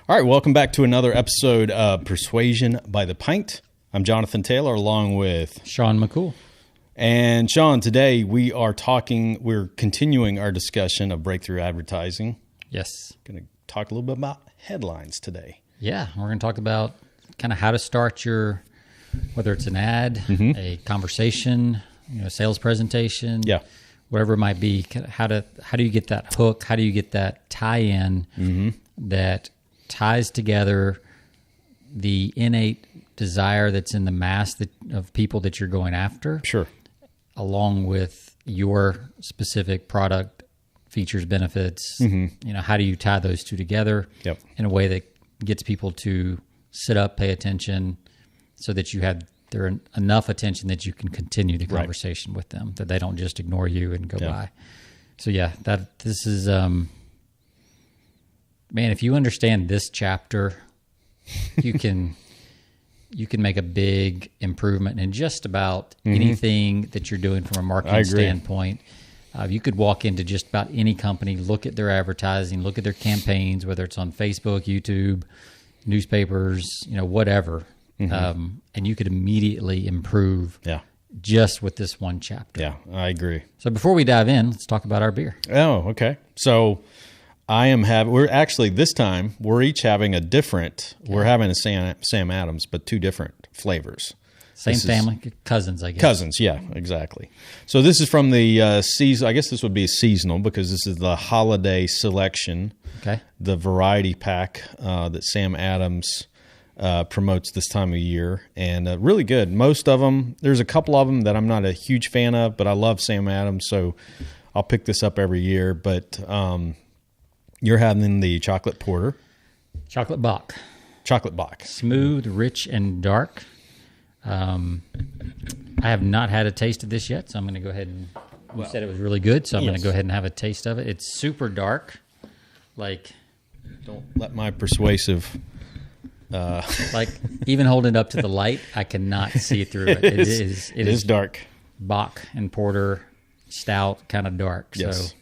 All right, welcome back to another episode of Persuasion by the Pint. I'm Jonathan Taylor along with Sean McCool. And Sean, today we're continuing our discussion of breakthrough advertising. Yes. Going to talk a little bit about headlines today. Yeah, we're going to talk about kind of how to start whether it's an ad, a conversation, sales presentation, whatever it might be. How do you get that hook? How do you get that tie-in that ties together the innate desire that's in the mass of people that you're going after, sure, along with your specific product features, benefits. How do you tie those two together in a way that gets people to sit up, pay attention, so that you have enough attention that you can continue the conversation with them, that they don't just ignore you and go by. So this is man, if you understand this chapter, you can make a big improvement in just about anything that you're doing from a marketing standpoint. You could walk into just about any company, look at their advertising, look at their campaigns, whether it's on Facebook, YouTube, newspapers, whatever, and you could immediately improve just with this one chapter. Yeah, I agree. So before we dive in, let's talk about our beer. Oh, okay. So this time we're each having a different, we're having a Sam Adams, but two different flavors. Same family, cousins, I guess. Cousins, yeah, exactly. So this is from the season. I guess this would be seasonal because this is the holiday selection. Okay. The variety pack that Sam Adams promotes this time of year, and really good. Most of them, there's a couple of them that I'm not a huge fan of, but I love Sam Adams, so I'll pick this up every year. But you're having the chocolate porter. Chocolate Bock. Chocolate Bock. Smooth, rich, and dark. I have not had a taste of this yet, so I'm going to go ahead and... You said it was really good, so I'm going to go ahead and have a taste of it. It's super dark. Don't let my persuasive... even holding it up to the light, I cannot see through it. It is dark. Bock and porter, stout, kind of dark. Yes. So...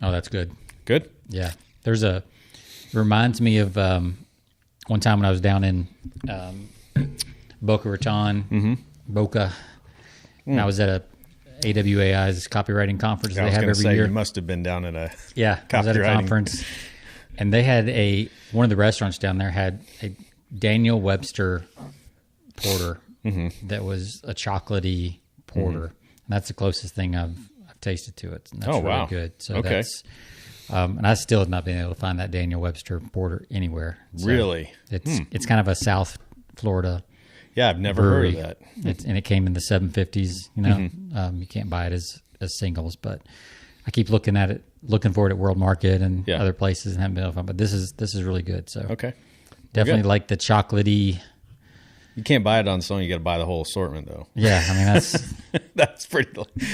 Oh, that's good. Good? Yeah. It reminds me of one time when I was down in Boca Raton, Boca, and I was at a AWAI's copywriting conference they have every year. You must have been down at a I was at a conference, and they had one of the restaurants down there had a Daniel Webster porter that was a chocolatey porter, and that's the closest thing I've tasted to it. And that's really good. So that's, and I still have not been able to find that Daniel Webster porter anywhere. So really? It's kind of a South Florida. Yeah, I've never brewery. heard of that. And it came in the 750s. You can't buy it as singles, but I keep looking for it at World Market and other places, and haven't been able to find. But this is really good. So definitely like the chocolatey. You can't buy it on its own. You got to buy the whole assortment, though. Yeah, I mean that's that's pretty.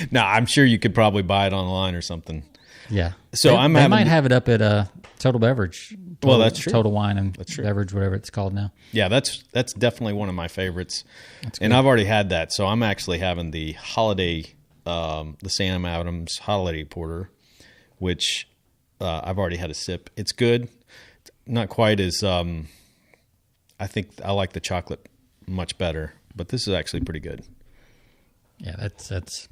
No, I'm sure you could probably buy it online or something. Yeah. So they might have it up at Total Beverage. That's true. Total Wine and Beverage, whatever it's called now. Yeah, that's definitely one of my favorites, and I've already had that. So I'm actually having the holiday, the Sam Adams Holiday Porter, which I've already had a sip. It's good. Not quite as. I think I like the chocolate much better, but this is actually pretty good. Yeah, that's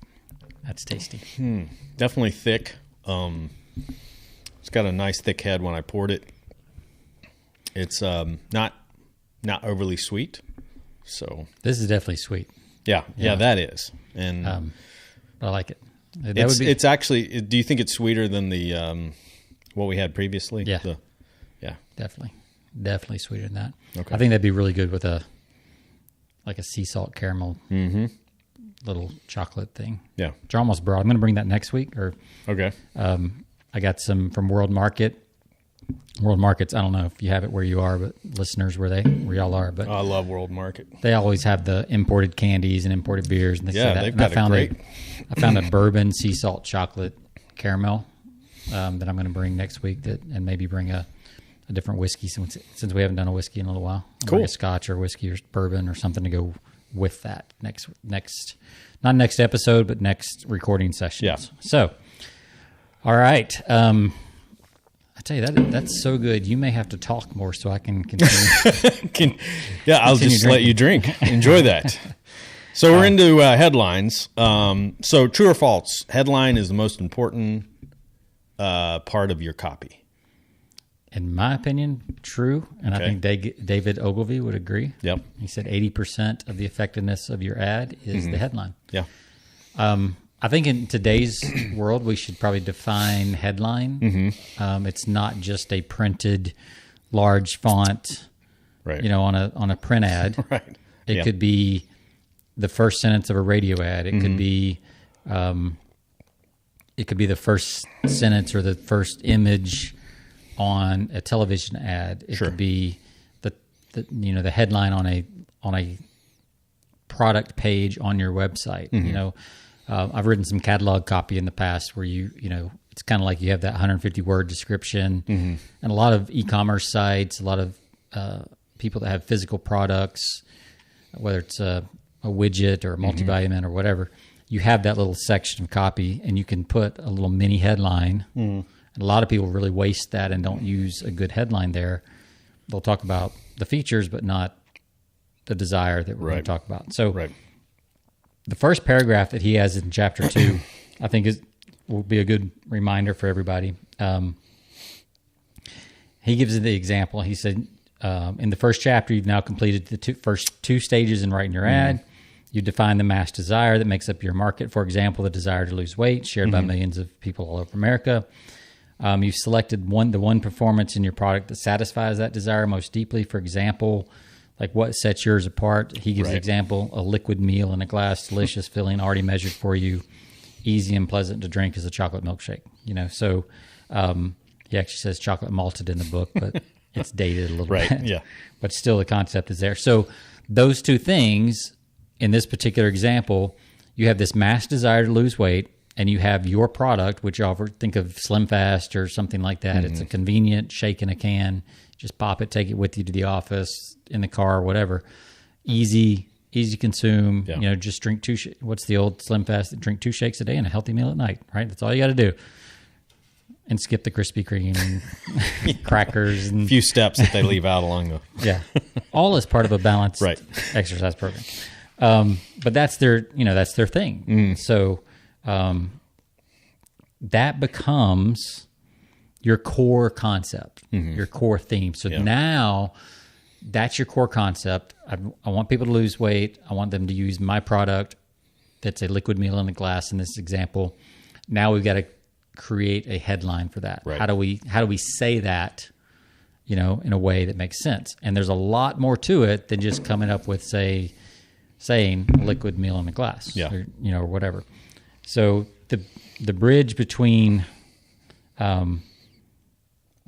tasty. Definitely thick. It's got a nice thick head when I poured it. It's not overly sweet. So this is definitely sweet. Yeah, that is. And I like it. It's actually. Do you think it's sweeter than the what we had previously? Yeah. Definitely sweeter than that. Okay. I think that'd be really good with a sea salt caramel little chocolate thing. Yeah. Which I almost brought. I'm going to bring that next week. I got some from World Market. World Markets, I don't know if you have it where you are, but listeners, where y'all are. But I love World Market. They always have the imported candies and imported beers. And they've got I found a bourbon sea salt chocolate caramel that I'm going to bring next week, and maybe bring a different whiskey since we haven't done a whiskey in a little while. Cool. Bring a Scotch or whiskey or bourbon or something to go with that not next episode, but next recording sessions. Yeah. So, all right. I tell you, that's so good. You may have to talk more so I can continue. I'll just let you drink. Enjoy that. So we're into headlines. So true or false, headline is the most important part of your copy. In my opinion, true. And I think David Ogilvy would agree. Yep. He said 80% of the effectiveness of your ad is the headline. Yeah. I think in today's world, we should probably define headline. It's not just a printed large font, right, on a print ad. Right. It could be the first sentence of a radio ad. It could be the first sentence or the first image on a television ad. It could be the headline on a product page on your website. I've written some catalog copy in the past where it's kind of like you have that 150 word description, and a lot of e-commerce sites, a lot of people that have physical products, whether it's a widget or a multivitamin or whatever, you have that little section of copy, and you can put a little mini headline. And a lot of people really waste that and don't use a good headline there. They'll talk about the features, but not the desire that we're going to talk about. So the first paragraph that he has in chapter 2, I think will be a good reminder for everybody. He gives the example. He said, in the first chapter, you've now completed the first two stages in writing your ad. You define the mass desire that makes up your market. For example, the desire to lose weight, shared by millions of people all over America. You've selected the one performance in your product that satisfies that desire most deeply. For example, like what sets yours apart. He gives an example: a liquid meal in a glass, delicious, filling, already measured for you, easy and pleasant to drink as a chocolate milkshake. So he actually says chocolate malted in the book, but it's dated a little bit. Yeah. But still, the concept is there. So those two things in this particular example, you have this mass desire to lose weight, and you have your product, which you think of Slim Fast or something like that. It's a convenient shake in a can. Just pop it, take it with you to the office, in the car, whatever. Easy consume. Yeah. Just drink what's the old Slim Fast? Drink 2 shakes a day and a healthy meal at night, right? That's all you got to do. And skip the Krispy Kreme and crackers. And a few steps that they leave out along the... Yeah. All as part of a balanced exercise program. But that's their thing. So that becomes your core concept, your core theme. So now that's your core concept. I want people to lose weight. I want them to use my product. That's a liquid meal in a glass in this example. Now we've got to create a headline for that. Right. How do we say that, in a way that makes sense? And there's a lot more to it than just coming up with saying liquid meal in a glass, or whatever. So the bridge between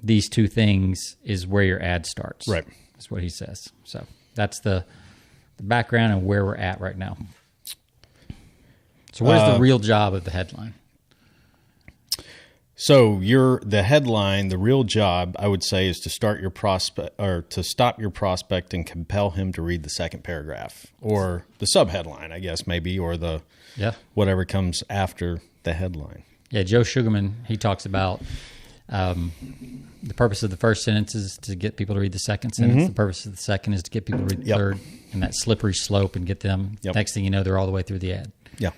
these two things is where your ad starts. Right. That's what he says. So that's the background and where we're at right now. So what is the real job of the headline? So the headline, the real job, I would say, is to start your prospect or to stop your prospect and compel him to read the second paragraph or the subheadline, I guess, maybe, or the whatever comes after the headline. Yeah, Joe Sugarman, he talks about the purpose of the first sentence is to get people to read the second sentence. The purpose of the second is to get people to read the third, and that slippery slope, and get them. Next thing you know, they're all the way through the ad. Yeah.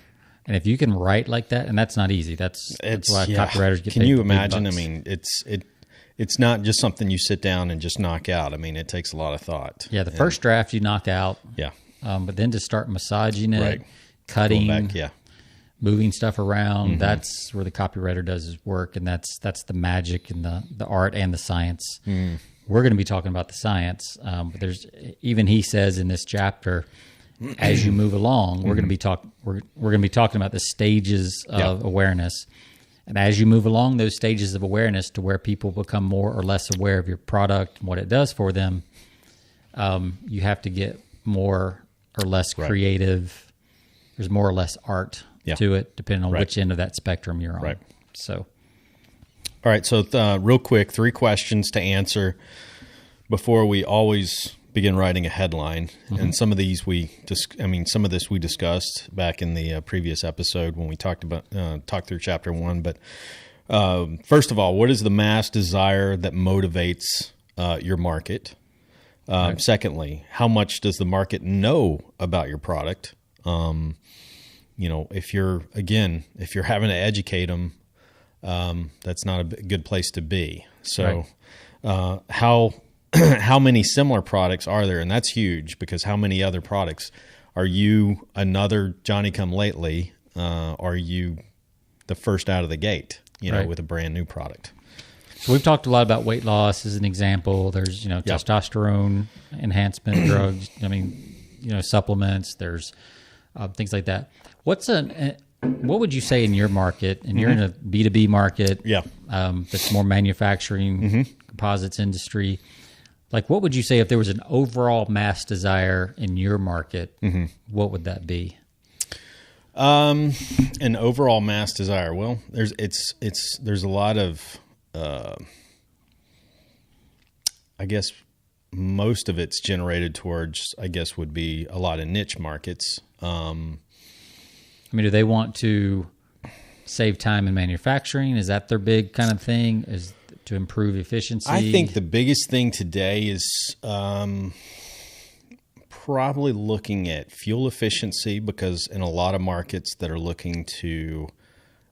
And if you can write like that, and that's not easy. That's why copywriters get paid. Can you imagine? I mean, it's not just something you sit down and just knock out. I mean, it takes a lot of thought. Yeah, the first draft you knock out. Yeah. But then to start massaging it, cutting, moving stuff around, that's where the copywriter does his work, and that's the magic and the art and the science. We're going to be talking about the science, but even he says in this chapter, as you move along, we're going to be talking about the stages of awareness, and as you move along those stages of awareness to where people become more or less aware of your product and what it does for them, you have to get more or less creative. There's more or less art to it, depending on which end of that spectrum you're on. Right. So, all right. So, real quick, 3 questions to answer before we always begin writing a headline. And some of these some of this we discussed back in the previous episode when we talked through chapter 1. But first of all, what is the mass desire that motivates your market? Right. Secondly, how much does the market know about your product? If you're having to educate them, that's not a good place to be. So, how many similar products are there? And that's huge, because how many other products are you? Another Johnny-come-lately? Are you the first out of the gate? With a brand new product. So we've talked a lot about weight loss as an example. There's testosterone enhancement drugs. Supplements. There's things like that. What would you say in your market? And you're in a B2B market. Yeah. That's more manufacturing, composites industry. Like, what would you say if there was an overall mass desire in your market? What would that be? An overall mass desire. Well, there's a lot of, I guess most of it's generated towards, would be a lot of niche markets. Do they want to save time in manufacturing? Is that their big kind of thing? Is to improve efficiency? I think the biggest thing today is probably looking at fuel efficiency, because in a lot of markets that are looking to,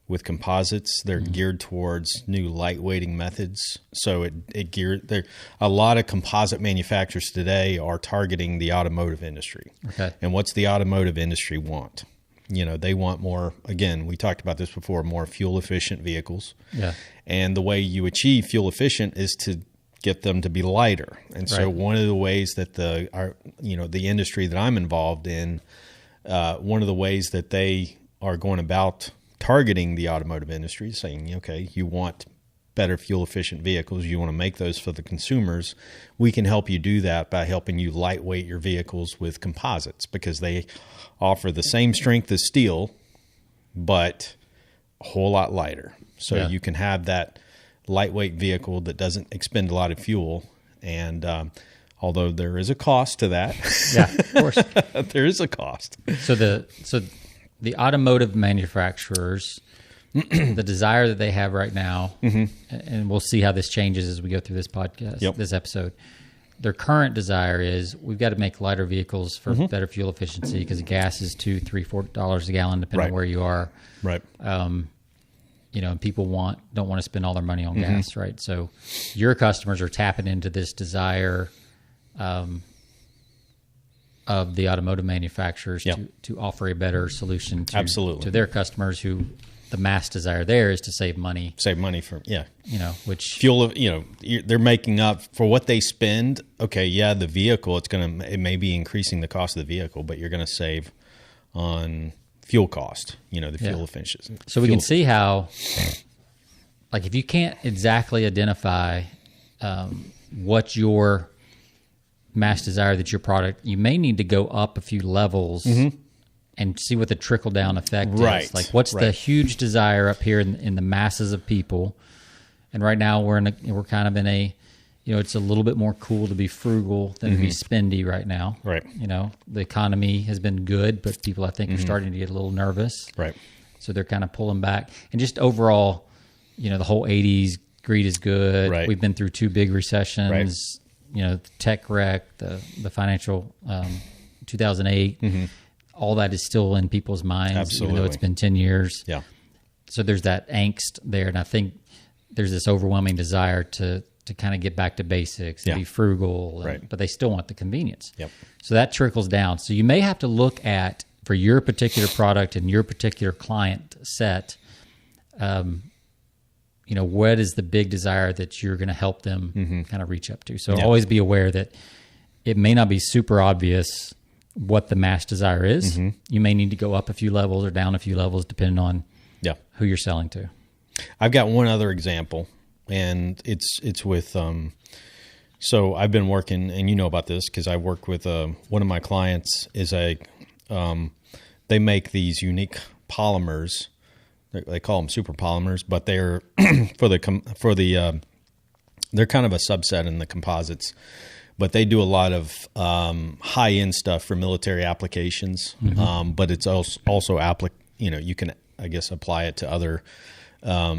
with composites, they're geared towards new lightweighting methods. So a lot of composite manufacturers today are targeting the automotive industry. Okay. And what's the automotive industry want? They want more, again, we talked about this before, more fuel efficient vehicles. Yeah. And the way you achieve fuel efficient is to get them to be lighter. And so one of the ways that the industry that I'm involved in, one of the ways that they are going about targeting the automotive industry, saying, okay, you want better fuel efficient vehicles, you want to make those for the consumers, we can help you do that by helping you lightweight your vehicles with composites, because they offer the same strength as steel, but a whole lot lighter. So you can have that lightweight vehicle that doesn't expend a lot of fuel. And although there is a cost to that, of course, there is a cost. So the automotive manufacturers, the desire that they have right now, and we'll see how this changes as we go through this podcast, this episode. Their current desire is, we've got to make lighter vehicles for better fuel efficiency, because gas is $2, $3, $4 a gallon, depending on where you are. Right. And people don't want to spend all their money on gas, right? So your customers are tapping into this desire of the automotive manufacturers to offer a better solution to their customers, who the mass desire there is to save money. Save money for, which fuel, they're making up for what they spend. Okay. Yeah. The vehicle, it may be increasing the cost of the vehicle, but you're going to save on fuel cost, the fuel efficiency. So we can see how, like, if you can't exactly identify what your mass desire that your product, you may need to go up a few levels and see what the trickle down effect is. Like, what's the huge desire up here in the masses of people? And right now we're kind of in a, it's a little bit more cool to be frugal than to be spendy right now. Right. The economy has been good, but people, I think, are starting to get a little nervous. Right. So they're kind of pulling back. And just overall, the whole 80s, greed is good. Right. We've been through 2 big recessions. Right. The tech wreck, the financial 2008. All that is still in people's minds, even though it's been 10 years. Yeah. So there's that angst there, and I think there's this overwhelming desire to kind of get back to basics and be frugal, but they still want the convenience. Yep. So that trickles down. So you may have to look at, for your particular product and your particular client set, what is the big desire that you're going to help them kind of reach up to. So always be aware that it may not be super obvious what the mass desire is. You may need to go up a few levels or down a few levels, depending on who you're selling to. I've got one other example, and it's with, so I've been working, and you know about this because I work with one of my clients is they make these unique polymers. They call them super polymers, but they're they're kind of a subset in the composites. but they do a lot of high end stuff for military applications. But it's also you can, I guess, apply it to other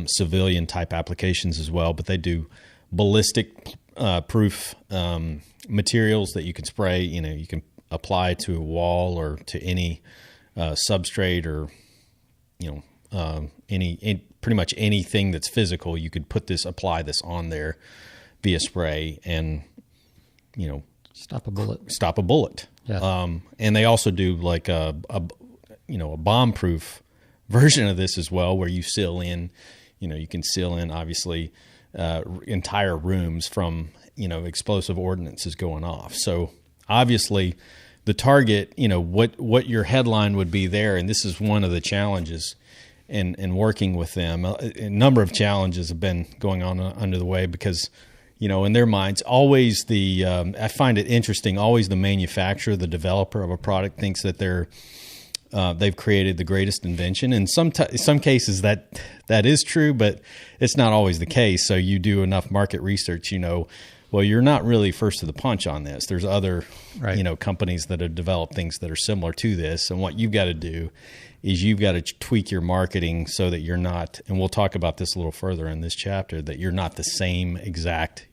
civilian type applications as well. But they do ballistic proof materials that you can spray. You can apply to a wall or to any substrate, or pretty much anything that's physical. You could apply this on there via spray, and stop a bullet. Yeah. And they also do like a bomb-proof version of this as well, where you seal in. You can seal in obviously entire rooms from explosive ordnance is going off. So obviously, the target, what your headline would be there, and this is one of the challenges in working with them. A number of challenges have been going on under the way because, in their minds, always I find it interesting, always the manufacturer, the developer of a product thinks that they've created the greatest invention. In some cases that is true, but it's not always the case. So you do enough market research, well, you're not really first to the punch on this. There's other, companies that have developed things that are similar to this. And what you've got to do is you've got to tweak your marketing so that you're not, and we'll talk about this a little further in this chapter, that you're not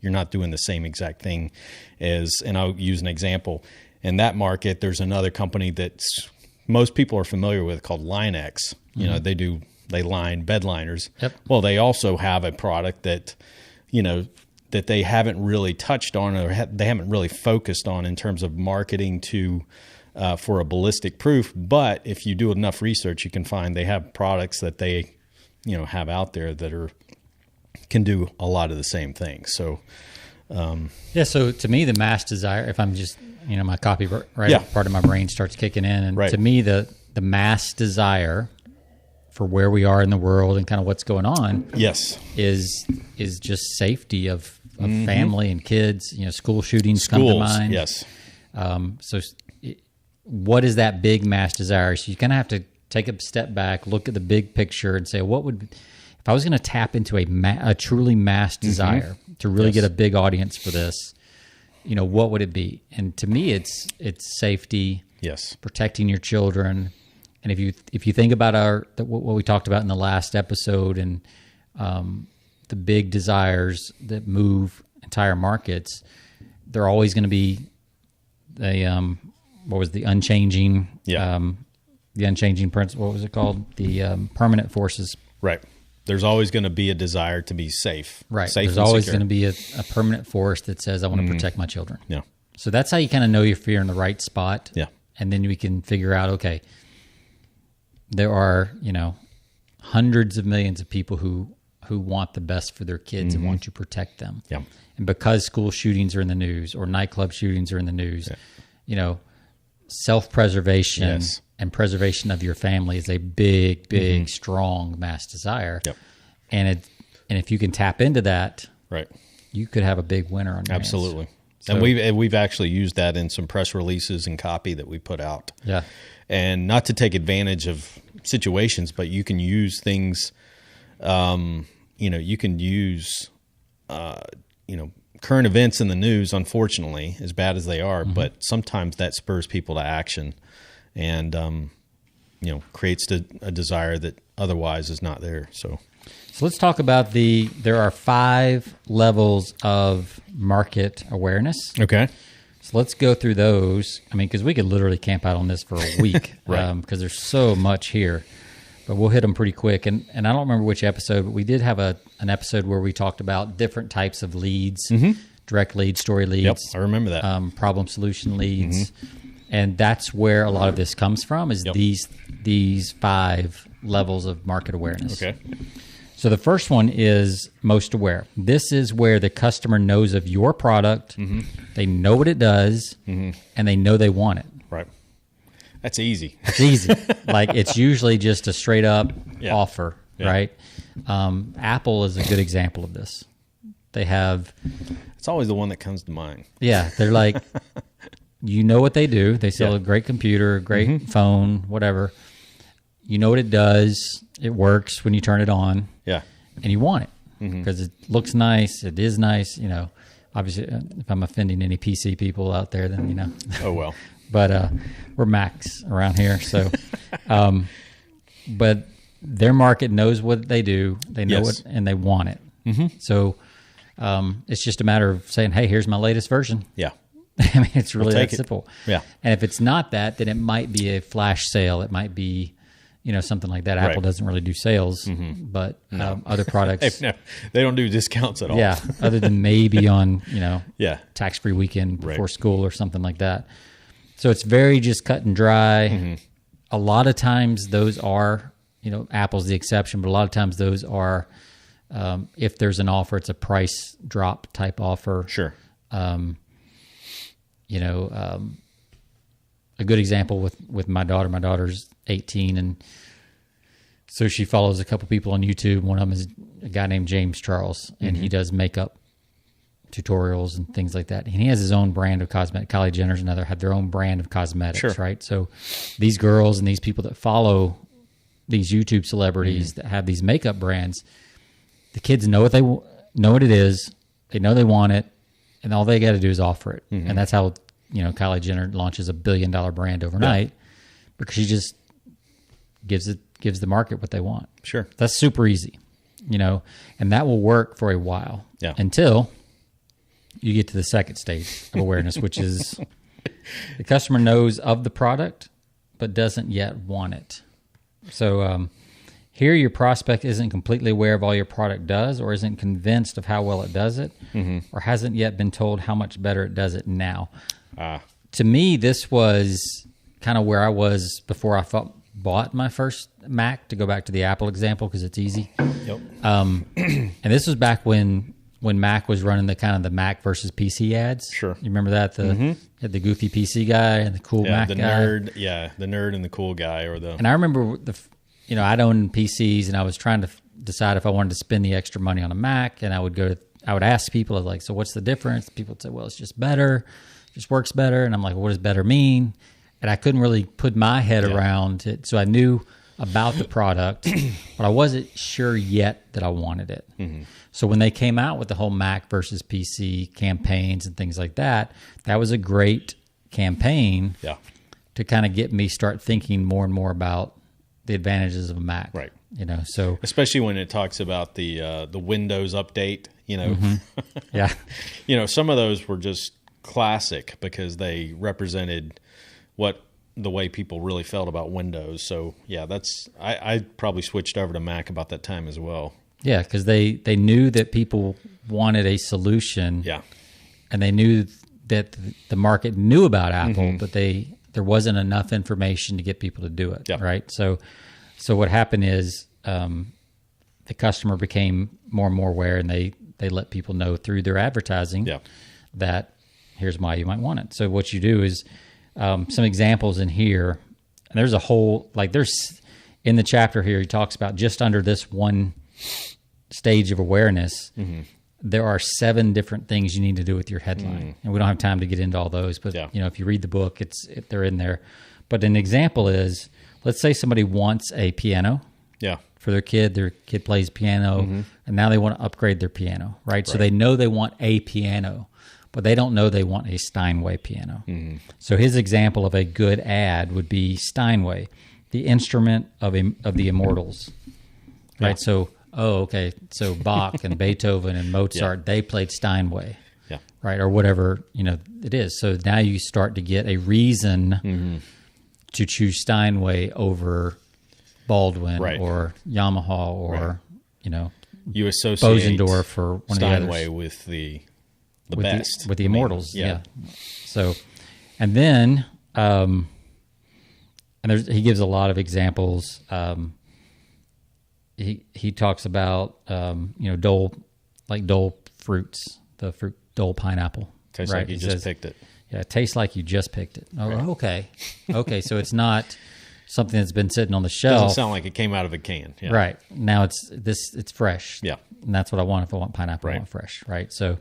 you're not doing the same exact thing as, and I'll use an example. In that market, there's another company that's most people are familiar with called Line-X. They line bed liners. Yep. Well, they also have a product that, that they haven't really touched on, or they haven't really focused on in terms of marketing for a ballistic proof. But if you do enough research, you can find they have products that they, have out there that can do a lot of the same things. So, So to me, the mass desire, if I'm just, my copyright part of my brain starts kicking in. And to me, the mass desire for where we are in the world and kind of what's going on, is just safety of family and kids. School shootings come to mind. Yes. What is that big mass desire? So you kind of have to take a step back, look at the big picture, and say, if I was going to tap into a truly mass desire to really get a big audience for this, what would it be? And to me, it's safety. Yes. Protecting your children. And if you think about what we talked about in the last episode, and the big desires that move entire markets, they're always going to be the unchanging principle. What was it called? The permanent forces. Right. There's always going to be a desire to be safe. Right. Safe. There's always going to be a permanent force that says, I want to protect my children. Yeah. So that's how you kind of know if you're in the right spot. Yeah. And then we can figure out, okay, there are, hundreds of millions of people who want the best for their kids and want to protect them. Yeah. And because school shootings are in the news or nightclub shootings are in the news, self-preservation and preservation of your family is a big, strong mass desire. Yep. And if you can tap into that, right, you could have a big winner on your hands. Absolutely. So, and we've actually used that in some press releases and copy that we put out. Yeah. And not to take advantage of situations, but you can use things, you can use, current events in the news, unfortunately, as bad as they are, but sometimes that spurs people to action and, creates a desire that otherwise is not there. So let's talk about there are 5 levels of market awareness. Okay. So let's go through those. I mean, because we could literally camp out on this for a week, right? Because there's so much here, but we'll hit them pretty quick. And I don't remember which episode, but we did have an episode where we talked about different types of leads, direct leads, story leads. Yep, I remember that. Problem solution leads. And that's where a lot of this comes from, is these 5 levels of market awareness. Okay. So the first one is most aware. This is where the customer knows of your product, they know what it does, and they know they want it. Right. That's easy. It's easy. Like, it's usually just a straight up offer, right? Apple is a good example of this. They have... It's always the one that comes to mind. Yeah. They're like, you know what they do. They sell a great computer, great phone, whatever. You know what it does. It works when you turn it on. Yeah. And you want it because it looks nice. It is nice. Obviously, if I'm offending any PC people out there, then Oh well. But we're Macs around here, so. But their market knows what they do. They know it, and they want it. Mm-hmm. So it's just a matter of saying, "Hey, here's my latest version." Yeah. I mean, it's really that simple. Yeah. And if it's not that, then it might be a flash sale. It might be, something like that. Apple doesn't really do sales, but other products. They don't do discounts at all. Yeah. Other than maybe on, tax-free weekend before school or something like that. So it's very just cut and dry. Mm-hmm. A lot of times those are, Apple's the exception, but a lot of times those are, if there's an offer, it's a price drop type offer. Sure. A good example with my daughter. My daughter's 18, and so she follows a couple people on YouTube. One of them is a guy named James Charles, and he does makeup tutorials and things like that. And he has his own brand of cosmetic. Kylie Jenner's another have their own brand of cosmetics, right? So these girls and these people that follow these YouTube celebrities that have these makeup brands, the kids know what it is. They know they want it, and all they got to do is offer it. Mm-hmm. And that's how Kylie Jenner launches $1 billion brand overnight because she just gives the market what they want. Sure, that's super easy, and that will work for a while until you get to the second stage of awareness, which is the customer knows of the product but doesn't yet want it. So here your prospect isn't completely aware of all your product does or isn't convinced of how well it does it or hasn't yet been told how much better it does it now. To me, this was kind of where I was before I bought my first Mac, to go back to the Apple example because it's easy. Yep. And this was back when Mac was running the Mac versus PC ads. Sure. You remember that? Had the goofy PC guy and the cool Mac guy. The nerd and the cool guy. And I remember I'd owned PCs and I was trying to decide if I wanted to spend the extra money on a Mac, and I would ask people, like, so what's the difference? People would say, well, it's just better. It just works better. And I'm like, well, what does better mean? And I couldn't really put my head around it. So I knew about the product, but I wasn't sure yet that I wanted it. Mm-hmm. So when they came out with the whole Mac versus PC campaigns and things like that, that was a great campaign to kind of get me start thinking more and more about the advantages of a Mac. Right. So especially when it talks about the Windows update, Yeah. Some of those were just classic because they represented the way people really felt about Windows. So I probably switched over to Mac about that time as well. Yeah, because they knew that people wanted a solution. Yeah. And they knew that the market knew about Apple, but there wasn't enough information to get people to do it. Right. So what happened is the customer became more and more aware, and they let people know through their advertising that here's why you might want it. So what you do is some examples in here. And there's a whole, there's in the chapter here, he talks about just under this one stage of awareness, there are 7 different things you need to do with your headline. And we don't have time to get into all those, but if you read the book, they're in there. But an example is, let's say somebody wants a piano for their kid plays piano, and now they want to upgrade their piano, right? So they know they want a piano, but they don't know they want a Steinway piano. So his example of a good ad would be Steinway, the instrument of the immortals, right? So, so Bach and Beethoven and Mozart, they played Steinway, right? Or whatever, it is. So now you start to get a reason to choose Steinway over Baldwin or Yamaha or, you associate Bosendorf or one Steinway of the others. With the best. With the immortals, So, and then, and he gives a lot of examples. He talks about Dole fruits, the fruit Dole pineapple. Tastes like you just picked it. Yeah, it tastes like you just picked it. Oh, okay. So it's not something that's been sitting on the shelf. Doesn't sound like it came out of a can. Yeah. Right. Now it's fresh. Yeah. And that's what I want. If I want pineapple, I want fresh. Right. So,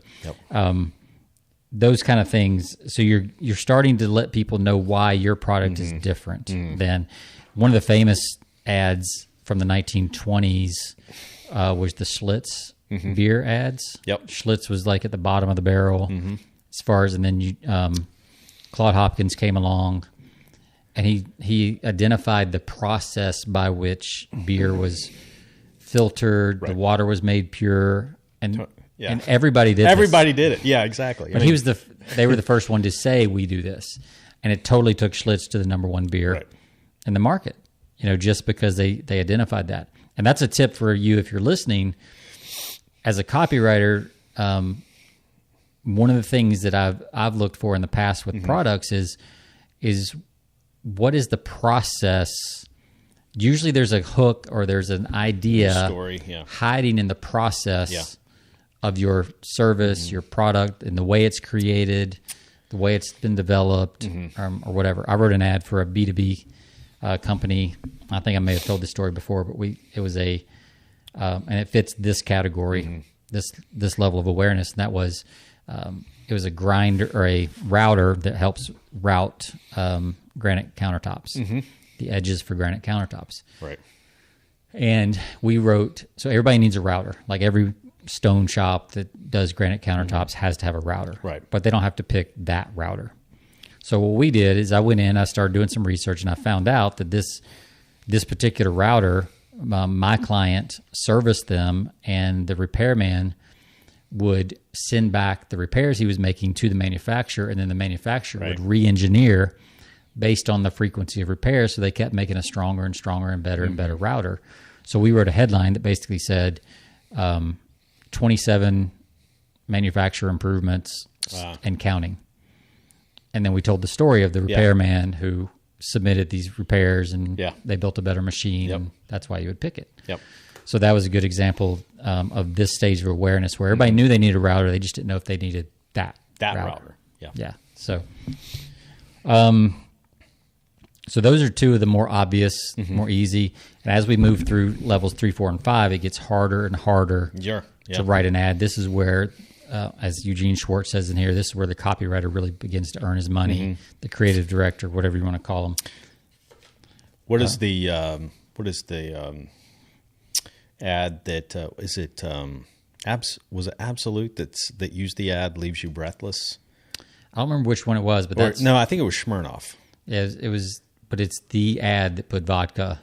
those kind of things. So you're starting to let people know why your product is different than one of the famous ads from the 1920s was the Schlitz beer ads. Yep. Schlitz was like at the bottom of the barrel as far as, and then Claude Hopkins came along, and he identified the process by which beer was filtered, the water was made pure, and everybody did. Everybody did it. Yeah, exactly. But they were the first one to say we do this, and it totally took Schlitz to the number one beer in the market. Just because they identified that, and that's a tip for you if you're listening. As a copywriter, one of the things that I've looked for in the past with products is what is the process? Usually there's a hook or there's an idea story, hiding in the process of your service, your product, and the way it's created, the way it's been developed, or whatever. I wrote an ad for a B2B company. I think I may have told this story before, but it was and it fits this category, this level of awareness, and that was it was a grinder or a router that helps route granite countertops, the edges for granite countertops. Right. And we wrote, so everybody needs a router. Like every stone shop that does granite countertops has to have a router. Right. But they don't have to pick that router. So what we did is I went in, I started doing some research, and I found out that this particular router, my client serviced them, and the repairman would send back the repairs he was making to the manufacturer, and then the manufacturer would re-engineer based on the frequency of repairs, so they kept making a stronger and stronger and better router. So we wrote a headline that basically said 27 manufacturer improvements and counting. And then we told the story of the repairman who submitted these repairs, and they built a better machine, and that's why you would pick it. Yep. So that was a good example of this stage of awareness where everybody knew they needed a router. They just didn't know if they needed that router. Yeah. So those are two of the more obvious, more easy. And as we move through levels 3, 4, and 5, it gets harder and harder to write an ad. This is where, as Eugene Schwartz says in here, this is where the copywriter really begins to earn his money, the creative director, whatever you want to call them. What is the ad that is it? Was it Absolute that used the ad leaves you breathless? I don't remember which one it was, but I think it was Smirnoff. Yeah, it was, but it's the ad that put vodka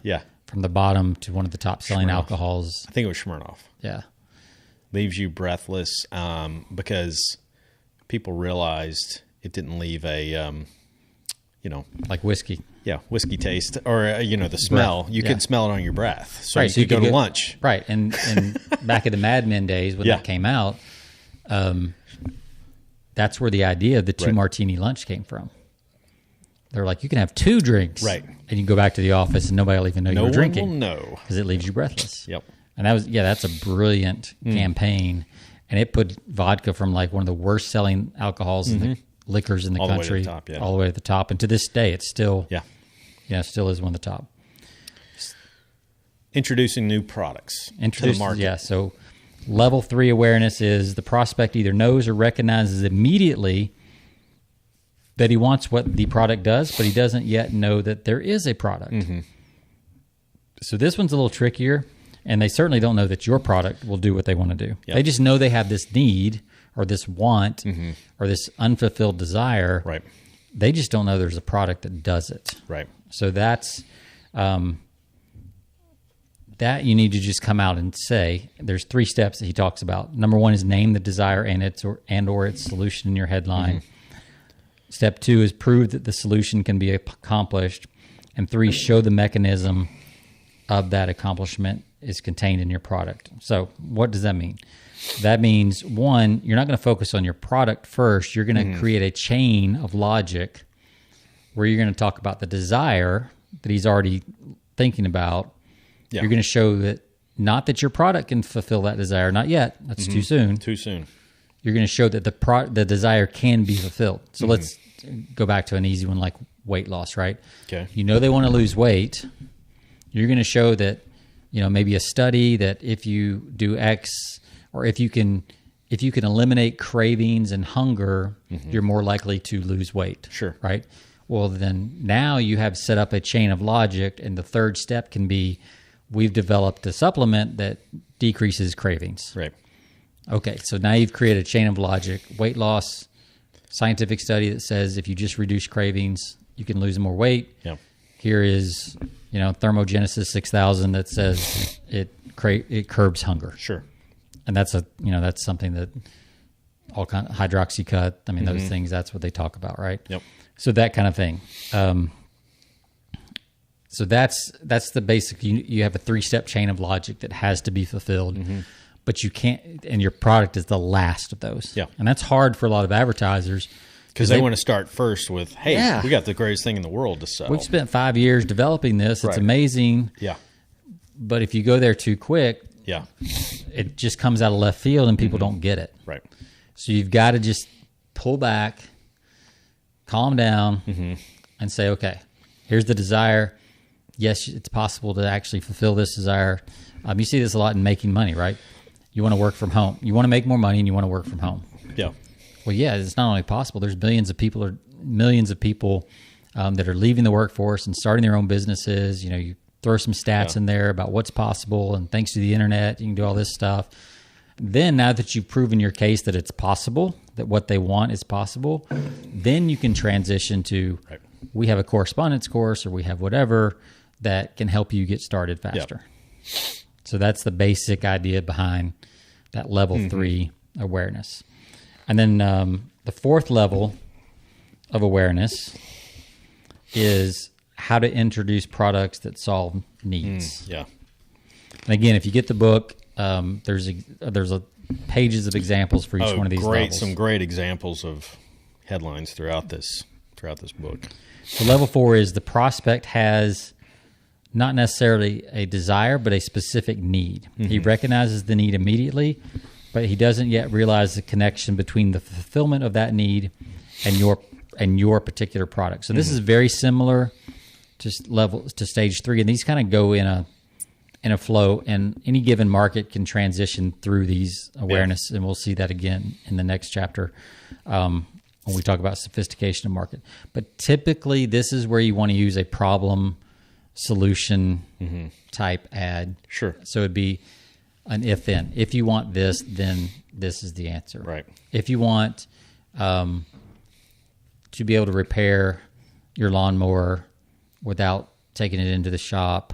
from the bottom to one of the top selling alcohols. I think it was Smirnoff. Yeah. Leaves you breathless because people realized it didn't leave a, like whiskey. Yeah, whiskey taste or, the smell. You could smell it on your breath. So you could go to lunch. Right. And back in the Mad Men days when that came out, that's where the idea of the 2 martini lunch came from. They're like, you can have 2 drinks. Right. And you can go back to the office and nobody will even know you were drinking. No one will know. Because it leaves you breathless. Yep. And that's a brilliant campaign. And it put vodka from like one of the worst selling alcohols in the liquors in the country all the way to the top. And to this day, it's still, still is one of the top. Introducing new products to the market. Yeah. So level 3 awareness is the prospect either knows or recognizes immediately that he wants what the product does, but he doesn't yet know that there is a product. So this one's a little trickier. And they certainly don't know that your product will do what they want to do. Yep. They just know they have this need or this want or this unfulfilled desire. Right. They just don't know there's a product that does it. Right. So that's that you need to just come out and say. There's 3 steps that he talks about. Number 1 is name the desire and its solution in your headline. Step 2 is prove that the solution can be accomplished. And 3, show the mechanism of that accomplishment is contained in your product. So what does that mean? That means, 1, you're not going to focus on your product first. You're going to create a chain of logic where you're going to talk about the desire that he's already thinking about. You're going to show that not that your product can fulfill that desire. Not yet. That's too soon. Too soon. You're going to show that the desire can be fulfilled. So let's go back to an easy one like weight loss, right? Okay. They want to lose weight. You're going to show that, maybe a study that if you do X, or if you can eliminate cravings and hunger, you're more likely to lose weight. Sure. Right? Well, then now you have set up a chain of logic, and the 3rd step can be, we've developed a supplement that decreases cravings. Right. Okay, so now you've created a chain of logic. Weight loss, scientific study that says if you just reduce cravings, you can lose more weight. Yeah. Here is, Thermogenesis 6000 that says it curbs hunger. Sure. And that's that's something that all kind of hydroxycut. I mean, those things. That's what they talk about, right? Yep. So that kind of thing. So that's the basic. You have a 3-step chain of logic that has to be fulfilled, but you can't. And your product is the last of those. Yeah. And that's hard for a lot of advertisers because they want to start first with, "Hey, Yeah. we got the greatest thing in the world to sell." We've spent 5 years developing this. It's amazing. Yeah. But if you go there too quick, Yeah. it just comes out of left field and people don't get it. Right. So you've got to just pull back, calm down, and say, okay, here's the desire. Yes, it's possible to actually fulfill this desire. You see this a lot in making money, right? You want to work from home. You want to make more money and you want to work from home. Yeah. Well, yeah, it's not only possible. There's millions of people that are leaving the workforce and starting their own businesses. You throw some stats in there about what's possible, and thanks to the internet, you can do all this stuff. Then now that you've proven your case that it's possible, that what they want is possible, then you can transition to, we have a correspondence course or we have whatever that can help you get started faster. Yep. So that's the basic idea behind that level 3 awareness. And then the 4th level of awareness is how to introduce products that solve needs. Yeah. And again, if you get the book, there's pages of examples for each one of these levels. Some great examples of headlines throughout this book. So level 4 is the prospect has not necessarily a desire, but a specific need. He recognizes the need immediately, but he doesn't yet realize the connection between the fulfillment of that need and your particular product. So this is very similar to stage 3, and these kind of go in a flow, and any given market can transition through these awareness, and we'll see that again in the next chapter when we talk about sophistication of market. But typically, this is where you want to use a problem solution type ad. Sure. So it'd be an if-then. If you want this, then this is the answer. Right. If you want to be able to repair your lawnmower without taking it into the shop,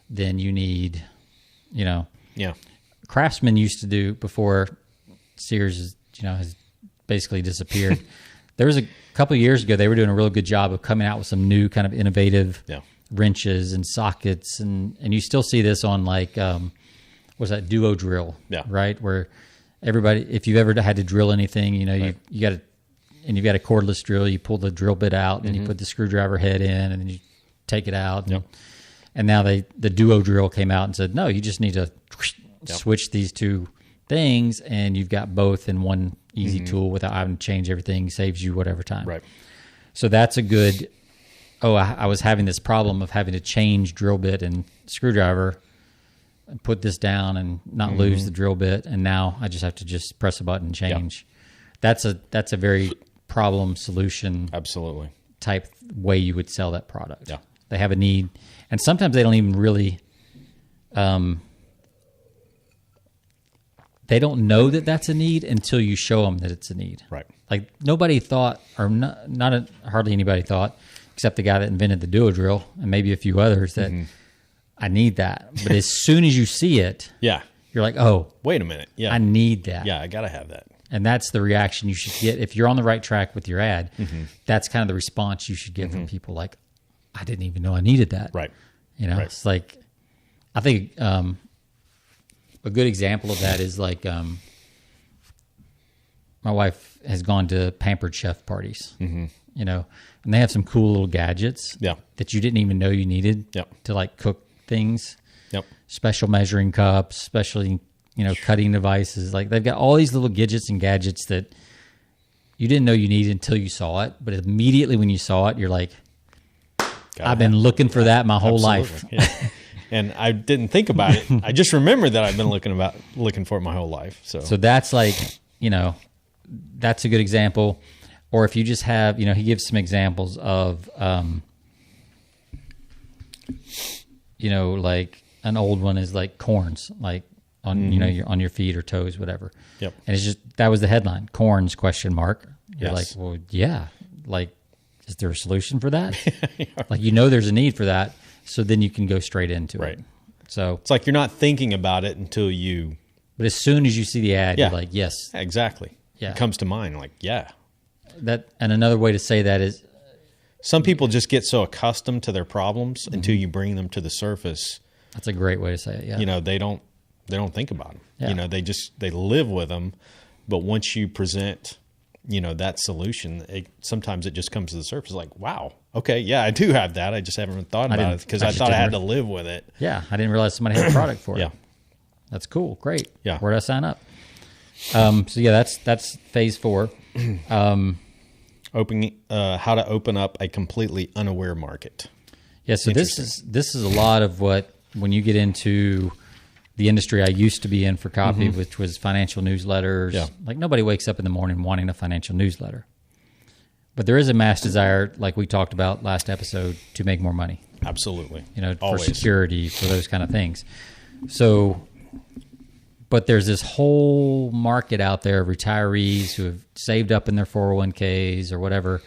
then you need, Craftsman used to do before Sears, has basically disappeared. There was a couple of years ago, they were doing a real good job of coming out with some new kind of innovative wrenches and sockets, and you still see this on like what's that, Duo Drill, right? Where everybody, if you've ever had to drill anything, you got to, and you've got a cordless drill, you pull the drill bit out, and you put the screwdriver head in, and then you take it out. And now the Duo Drill came out and said, no, you just need to switch these two things, and you've got both in one easy tool without having to change everything, saves you whatever time. Right. So that's a good, I was having this problem of having to change drill bit and screwdriver and put this down and not lose the drill bit, and now I just have to just press a button and change. That's a very problem solution absolutely type way you would sell that product. Yeah. They have a need, and sometimes they don't even really they don't know that that's a need until you show them that it's a need. Right. Like nobody thought, or hardly anybody thought, except the guy that invented the Duo Drill and maybe a few others, that I need that. But as soon as you see it, you're like, oh, wait a minute. Yeah. I need that. Yeah, I got to have that. And that's the reaction you should get. If you're on the right track with your ad, that's kind of the response you should get from people like, I didn't even know I needed that. Right. It's like, I think a good example of that is like, my wife has gone to Pampered Chef parties, and they have some cool little gadgets that you didn't even know you needed to like cook things. Special measuring cups, especially cutting devices. Like they've got all these little gadgets that you didn't know you needed until you saw it. But immediately when you saw it, you're like, I've been looking for that my whole life. Yeah. And I didn't think about it. I just remembered that I've been looking for it my whole life. So that's like, that's a good example. Or if you just have, he gives some examples of, like an old one is like corns, like on on your feet or toes, whatever. Yep. And it's just, that was the headline, corns ? You're Yes. like, well, yeah, like, is there a solution for that? Like, there's a need for that, so then you can go straight into Right. it. So It's like you're not thinking about it until you. but as soon as you see the ad, Yeah. you're like, yes. Exactly. Yeah. It comes to mind. Like, yeah. And another way to say that is, Some people just get so accustomed to their problems until you bring them to the surface. that's a great way to say it. Yeah. They don't think about them. Yeah. They live with them. But once you present, that solution, sometimes it just comes to the surface like, wow, okay, yeah, I do have that. I just haven't thought about it because I thought I had to live with it. Yeah. I didn't realize somebody had a product for it. Yeah. That's cool. Great. Yeah. Where do I sign up? So yeah, that's phase 4. How to open up a completely unaware market. Yeah. So this is a lot of what, when you get into the industry I used to be in for copy, which was financial newsletters. Yeah. Like, nobody wakes up in the morning wanting a financial newsletter, but there is a mass desire, like we talked about last episode, to make more money. Absolutely. For security, for those kind of things. So, but there's this whole market out there of retirees who have saved up in their 401ks or whatever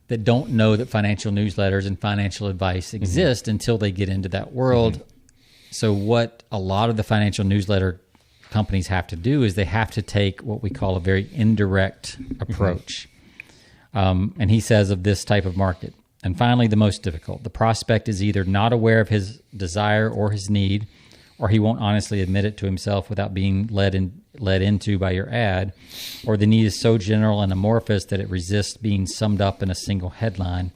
that don't know that financial newsletters and financial advice exist until they get into that world. So what a lot of the financial newsletter companies have to do is they have to take what we call a very indirect approach. And he says of this type of market, and finally, the most difficult, the prospect is either not aware of his desire or his need, or he won't honestly admit it to himself without being led into by your ad, or the need is so general and amorphous that it resists being summed up in a single headline,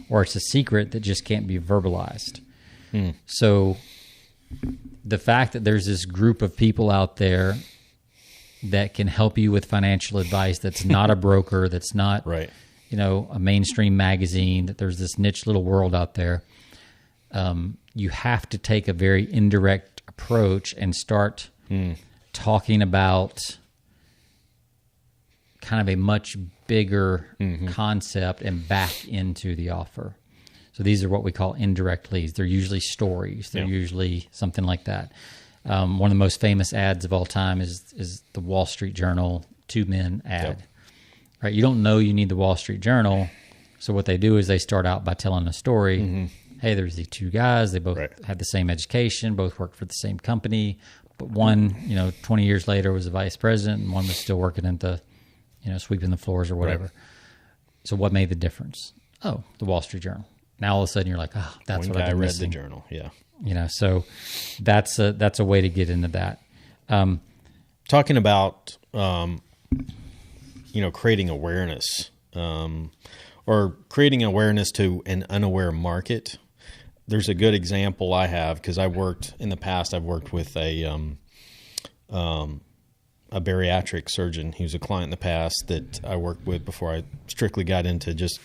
or it's a secret that just can't be verbalized. So the fact that there's this group of people out there that can help you with financial advice that's not a broker, that's not Right. A mainstream magazine, that there's this niche little world out there, you have to take a very indirect approach and start talking about kind of a much bigger concept and back into the offer. So these are what we call indirect leads. They're usually stories. They're usually something like that. One of the most famous ads of all time is the Wall Street Journal 2 Men ad. Yep. Right? You don't know you need the Wall Street Journal. So what they do is they start out by telling a story. Hey, there's these 2 guys. They both had the same education, both worked for the same company. But one, 20 years later was a vice president, and one was still working at the, sweeping the floors or whatever. Right. So what made the difference? Oh, the Wall Street Journal. Now all of a sudden you're like, oh, that's what I've been missing. Read the journal. Yeah. So that's a way to get into that. Talking about, creating awareness, or creating awareness to an unaware market. There's a good example I have, because I've worked with a bariatric surgeon. He was a client in the past that I worked with before I strictly got into just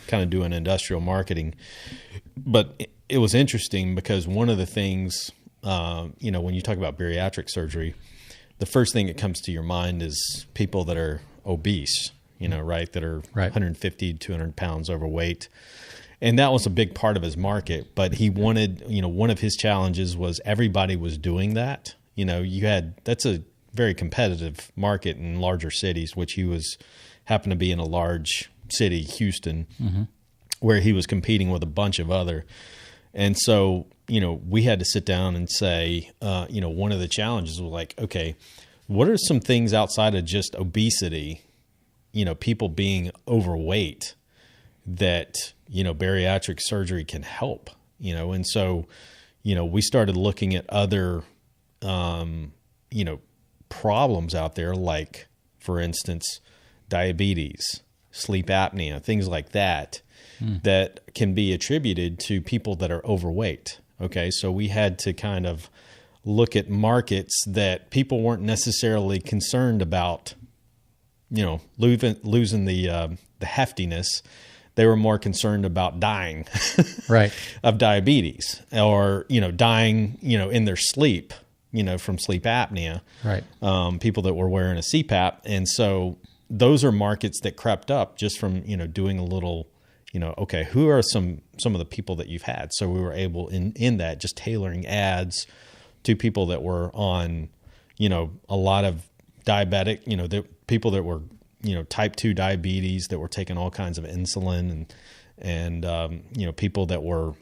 kind of doing industrial marketing. But it was interesting because one of the things, when you talk about bariatric surgery, the first thing that comes to your mind is people that are obese, right? That are 150, 200 pounds overweight. And that was a big part of his market. But he wanted, one of his challenges was everybody was doing that. That's a very competitive market in larger cities, which he happened to be in a large city, Houston, where he was competing with a bunch of other. And so, we had to sit down and say, one of the challenges was like, okay, what are some things outside of just obesity, people being overweight that, bariatric surgery can help, and so, we started looking at other, problems out there, like, for instance, diabetes, sleep apnea, things like that, that can be attributed to people that are overweight. Okay. So we had to kind of look at markets that people weren't necessarily concerned about, losing the heftiness. They were more concerned about dying of diabetes, or, dying, in their sleep, from sleep apnea, people that were wearing a CPAP. And so those are markets that crept up just from, doing a little, okay, who are some of the people that you've had? So we were able in that, just tailoring ads to people that were on, a lot of diabetic, the people that were, type 2 diabetes, that were taking all kinds of insulin, and people that were,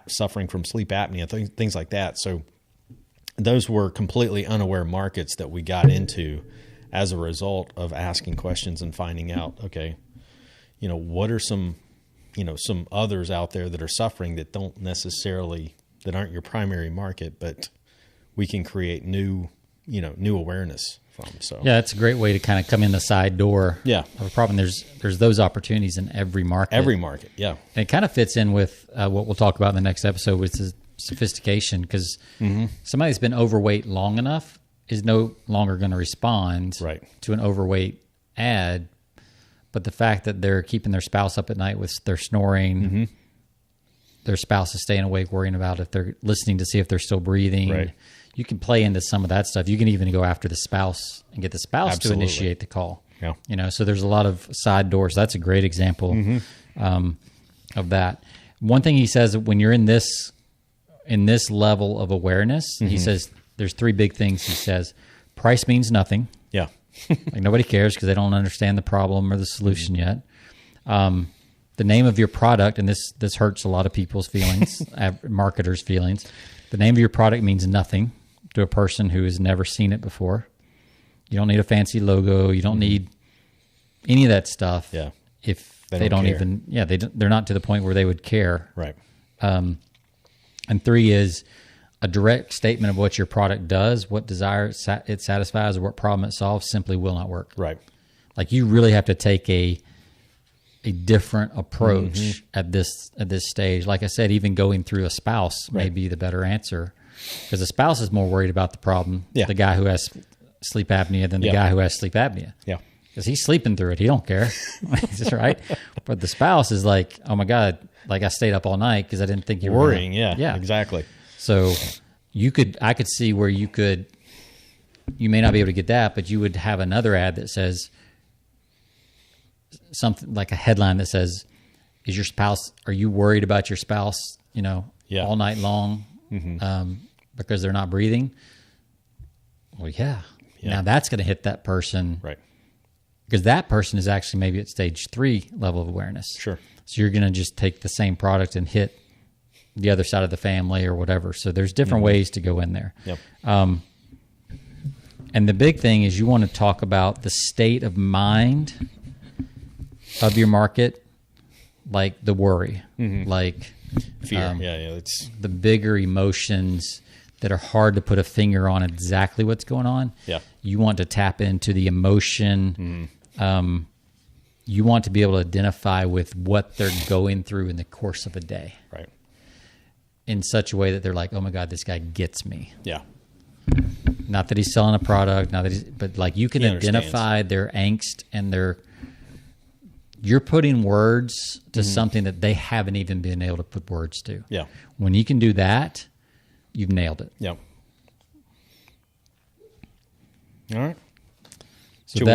suffering from sleep apnea, things like that. So those were completely unaware markets that we got into as a result of asking questions and finding out, okay, what are some others out there that are suffering that that aren't your primary market, but we can create new awareness from. So yeah, it's a great way to kind of come in the side door. Yeah. Of a problem. There's those opportunities in every market. Every market. Yeah. And it kind of fits in with what we'll talk about in the next episode, which is sophistication, because somebody that's been overweight long enough is no longer going to respond to an overweight ad. But the fact that they're keeping their spouse up at night with their snoring, their spouse is staying awake, worrying about if they're listening to see if they're still breathing. Right. You can play into some of that stuff. You can even go after the spouse and get the spouse to initiate the call. Yeah. So there's a lot of side doors. That's a great example of that. One thing he says, when you're in this level of awareness, he says there's three big things. He says price means nothing. Yeah. Like nobody cares because they don't understand the problem or the solution yet. The name of your product, and this hurts a lot of people's feelings, marketers' feelings. The name of your product means nothing to a person who has never seen it before. You don't need a fancy logo. You don't need any of that stuff. Yeah. If they don't care. even, they're not to the point where they would care. Right. And three is a direct statement of what your product does, what desire it satisfies, or what problem it solves simply will not work. Right. Like you really have to take a different approach at this stage. Like I said, even going through a spouse may be the better answer, because the spouse is more worried about the problem, the guy who has sleep apnea, than the guy who has sleep apnea. Yeah. Because he's sleeping through it. He don't care. Right? But the spouse is like, oh my God, like I stayed up all night because I didn't think you were worrying. Yeah, exactly. So I could see where you may not be able to get that, but you would have another ad that says something like a headline that says, are you worried about your spouse, all night long because they're not breathing? Well, yeah. Now that's going to hit that person. Right. Because that person is actually maybe at stage 3 level of awareness. Sure. So you're going to just take the same product and hit the other side of the family or whatever. So there's different ways to go in there. Yep. And the big thing is you want to talk about the state of mind of your market, like the worry, like fear. It's the bigger emotions that are hard to put a finger on exactly what's going on. Yeah. You want to tap into the emotion. You want to be able to identify with what they're going through in the course of a day. Right. In such a way that they're like, oh my God, this guy gets me. Yeah. Not that he's selling a product, but like you can identify their angst and you're putting words to something that they haven't even been able to put words to. Yeah. When you can do that, you've nailed it. Yeah. All right. So so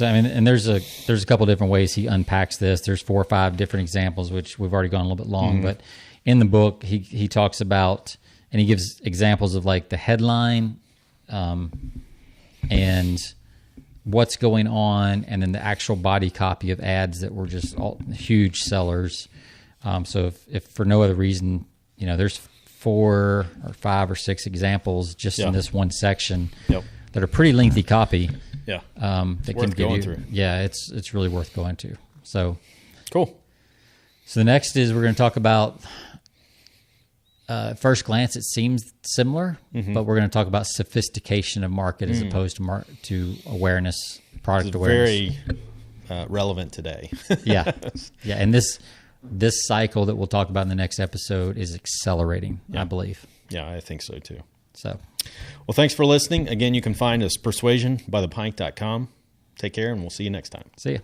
I mean, and there's a couple different ways he unpacks this. There's 4 or 5 different examples, which we've already gone a little bit long, but in the book he talks about, and he gives examples of like the headline, and what's going on, and then the actual body copy of ads that were just all huge sellers. So if for no other reason, there's 4 or 5 or 6 examples just in this one section that are pretty lengthy copy. Yeah. That worth can give going through. Yeah, it's really worth going to. So cool. So the next is we're going to talk about, at first glance, it seems similar, but we're going to talk about sophistication of market as opposed to awareness, product awareness. Very relevant today. Yeah. And this cycle that we'll talk about in the next episode is accelerating, I believe. Yeah, I think so too. So, well, thanks for listening. Again, you can find us persuasionbythepint.com. Take care, and we'll see you next time. See ya.